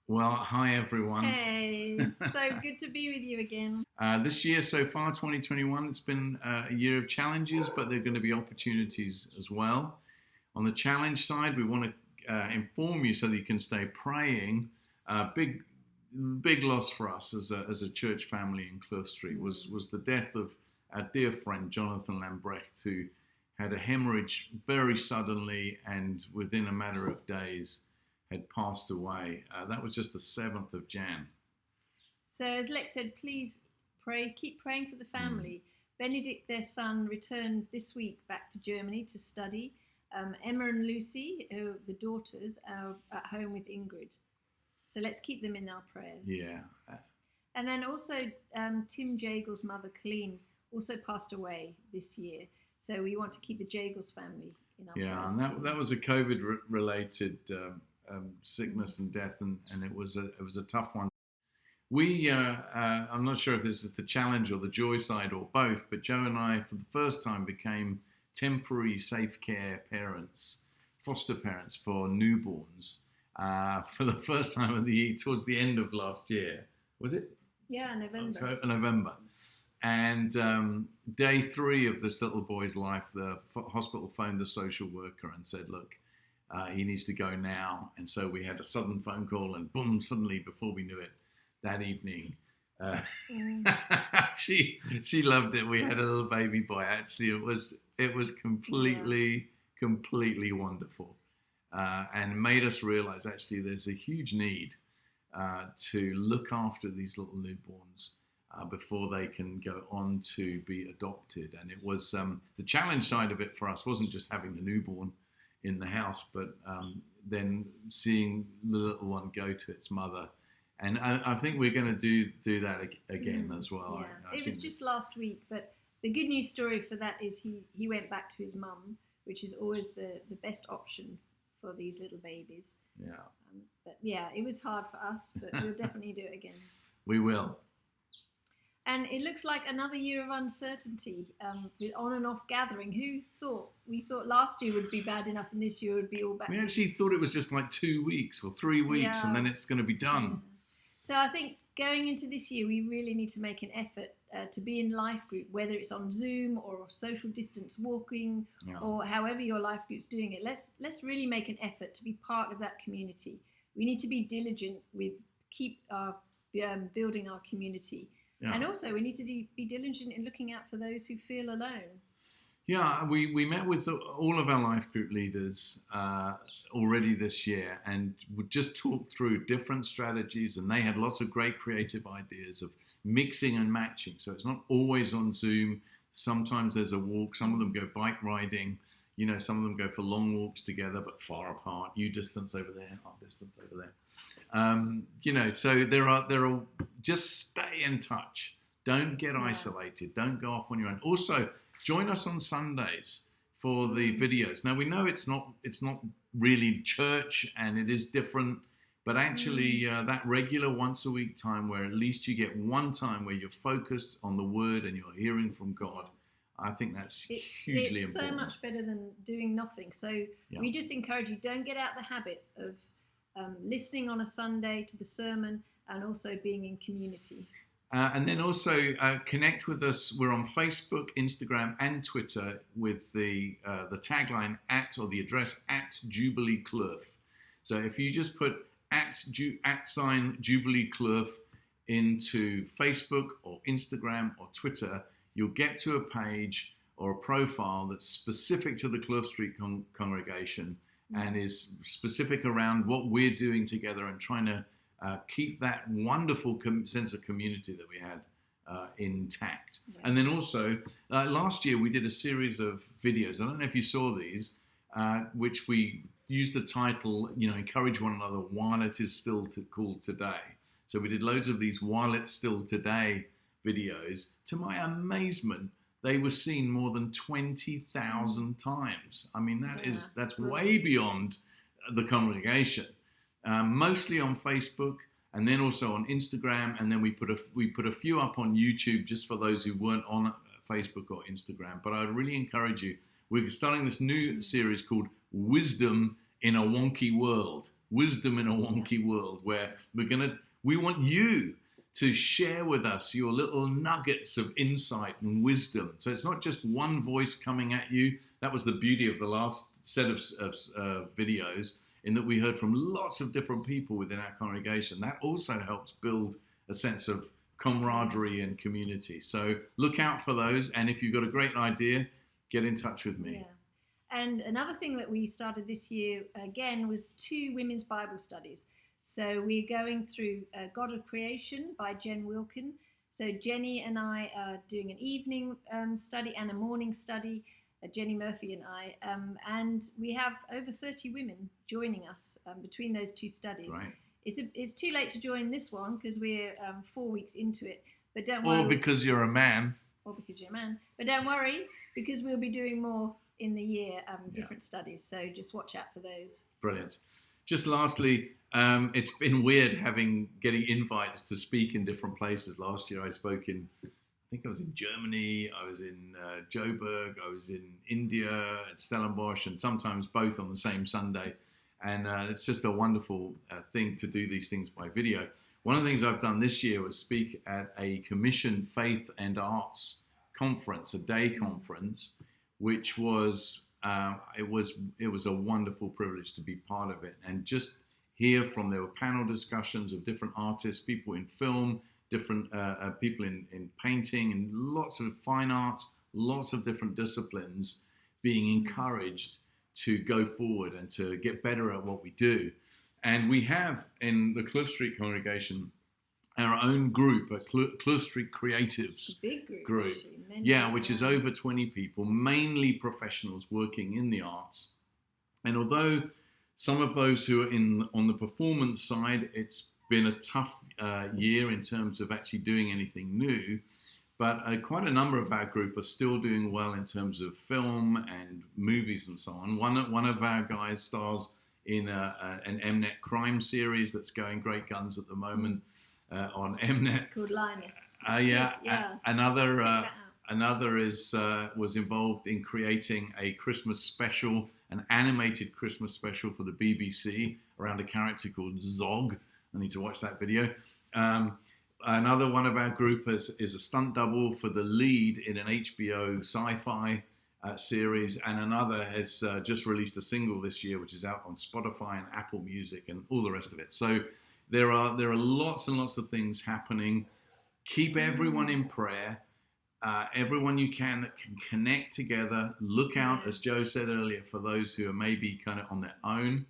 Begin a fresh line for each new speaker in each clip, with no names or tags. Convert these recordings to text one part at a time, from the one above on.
Well, hi everyone.
Hey, so good to be with you again.
This year so far, 2021, it's been a year of challenges, but there are going to be opportunities as well. On the challenge side, we want to inform you so that you can stay praying. Big loss for us as a church family in Kloof Street was the death of our dear friend Jonathan Lambrecht, who had a hemorrhage very suddenly and within a matter of days had passed away. That was just the 7th of Jan.
So, as Lex said, please pray, keep praying for the family. Benedict, their son, returned this week back to Germany to study. Emma and Lucy, the daughters, are at home with Ingrid. So let's keep them in our prayers.
Yeah.
And then also Tim Jagel's mother, Colleen, also passed away this year. So we want to keep the Jagels family in our prayers.
Yeah, and that was a COVID-related sickness and death, and it was a tough one. I'm not sure if this is the challenge or the joy side or both, but Joe and I, for the first time, became temporary safe care parents, foster parents for newborns, for the first time of the year, towards the end of last year. Was it?
Yeah, November.
So November. And day 3 of this little boy's life, the hospital phoned the social worker and said, look, he needs to go now. And so we had a sudden phone call, and boom, suddenly, before we knew it, that evening, she loved it. We had a little baby boy. Actually, it was completely wonderful, and made us realize actually there's a huge need to look after these little newborns before they can go on to be adopted. And it was the challenge side of it for us wasn't just having the newborn in the house, but then seeing the little one go to its mother. And I think we're going to do that again as well.
Yeah. It was just last week, but the good news story for that is he went back to his mum, which is always the best option for these little babies.
Yeah.
But yeah, it was hard for us, but we'll definitely do it again.
We will.
And it looks like another year of uncertainty with on and off gathering. Who thought? We thought last year would be bad enough and this year would be all back.
We actually thought it was just like 2 weeks or 3 weeks and then it's going to be done.
Yeah. So I think going into this year, we really need to make an effort to be in life group, whether it's on Zoom or social distance walking or however your life group's doing it. Let's really make an effort to be part of that community. We need to be diligent with building our community. Yeah. And also we need to be diligent in looking out for those who feel alone.
Yeah, we met with all of our life group leaders already this year and would just talk through different strategies, and they had lots of great creative ideas of mixing and matching. So it's not always on Zoom. Sometimes there's a walk. Some of them go bike riding. You know, some of them go for long walks together but far apart. You distance over there, our distance over there. You know, so there are just stay in touch. Don't get isolated. Don't go off on your own. Also, join us on Sundays for the videos. Now we know it's not really church and it is different, but actually that regular once a week time where at least you get one time where you're focused on the Word and you're hearing from God, I think that's hugely important.
It's so much better than doing nothing. So we just encourage you, don't get out the habit of listening on a Sunday to the sermon and also being in community.
And then also connect with us. We're on Facebook, Instagram, and Twitter with the tagline or the address @Jubilee Kloof. So if you just put @Jubilee Kloof into Facebook or Instagram or Twitter, you'll get to a page or a profile that's specific to the Kloof Street congregation and is specific around what we're doing together and trying to keep that wonderful sense of community that we had intact. Yeah. And then also, last year we did a series of videos. I don't know if you saw these, which we used the title, encourage one another while it is still cool today. So we did loads of these while it's still today videos. To my amazement, they were seen more than 20,000 times. I mean, that's way beyond the congregation. Mostly on Facebook, and then also on Instagram, and then we put a few up on YouTube just for those who weren't on Facebook or Instagram. But I really encourage you. We're starting this new series called Wisdom in a wonky world, wisdom in a wonky world, where we want you to share with us your little nuggets of insight and wisdom. So it's not just one voice coming at you. That was the beauty of the last set of videos, in that we heard from lots of different people within our congregation. That also helps build a sense of camaraderie and community. So look out for those. And if you've got a great idea, get in touch with me.
Yeah. And another thing that we started this year, again, was 2 women's Bible studies. So we're going through God of Creation by Jen Wilkin. So Jenny and I are doing an evening study and a morning study, Jenny Murphy and I. And we have over 30 women joining us between those 2 studies.
Right.
It's too late to join this one because we're 4 weeks into it. But don't worry.
Or because you're a man.
Or because you're a man. But don't worry, because we'll be doing more in the year, different studies. So just watch out for those.
Brilliant. Just lastly, it's been weird getting invites to speak in different places. Last year I spoke I think I was in Germany, I was in Joburg, I was in India at Stellenbosch, and sometimes both on the same Sunday. And it's just a wonderful thing to do these things by video. One of the things I've done this year was speak at a commissioned faith and arts conference, a day conference, which was it was a wonderful privilege to be part of it and just hear from. There were panel discussions of different artists, people in film, different people in painting, and lots of fine arts, lots of different disciplines being encouraged to go forward and to get better at what we do. And we have in the Kloof Street congregation our own group, a Kloof Street Creatives
big group.
Which is over 20 people, mainly professionals working in the arts. And although some of those who are on the performance side, it's been a tough year in terms of actually doing anything new, but quite a number of our group are still doing well in terms of film and movies and so on. One of our guys stars in an Mnet crime series that's going great guns at the moment on Mnet.
Called Linus.
Another was involved in creating a Christmas special, an animated Christmas special for the BBC around a character called Zog. I need to watch that video. Another one of our group is a stunt double for the lead in an HBO sci-fi series, and another has just released a single this year, which is out on Spotify and Apple Music and all the rest of it. So there are lots and lots of things happening. Keep everyone in prayer. Everyone you can that can connect together. Look out, as Joe said earlier, for those who are maybe kind of on their own,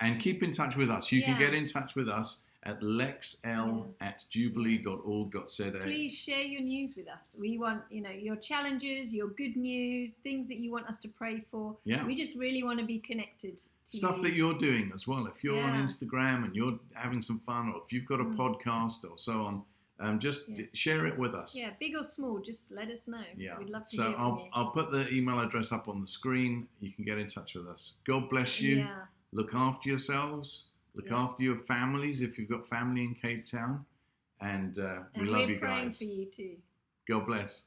and keep in touch with us. You can get in touch with us at lexl@jubilee.org.za.
Please share your news with us. We want, your challenges, your good news, things that you want us to pray for.
Yeah.
We just really want to be connected to
stuff that you're doing as well. If you're on Instagram and you're having some fun, or if you've got a podcast or so on, just share it with us.
Yeah, big or small, just let us know.
Yeah.
We'd love to hear from you.
I'll put the email address up on the screen. You can get in touch with us. God bless you.
Yeah.
Look after yourselves. Look after your families if you've got family in Cape Town. And we love you guys.
We're praying for you too.
God bless.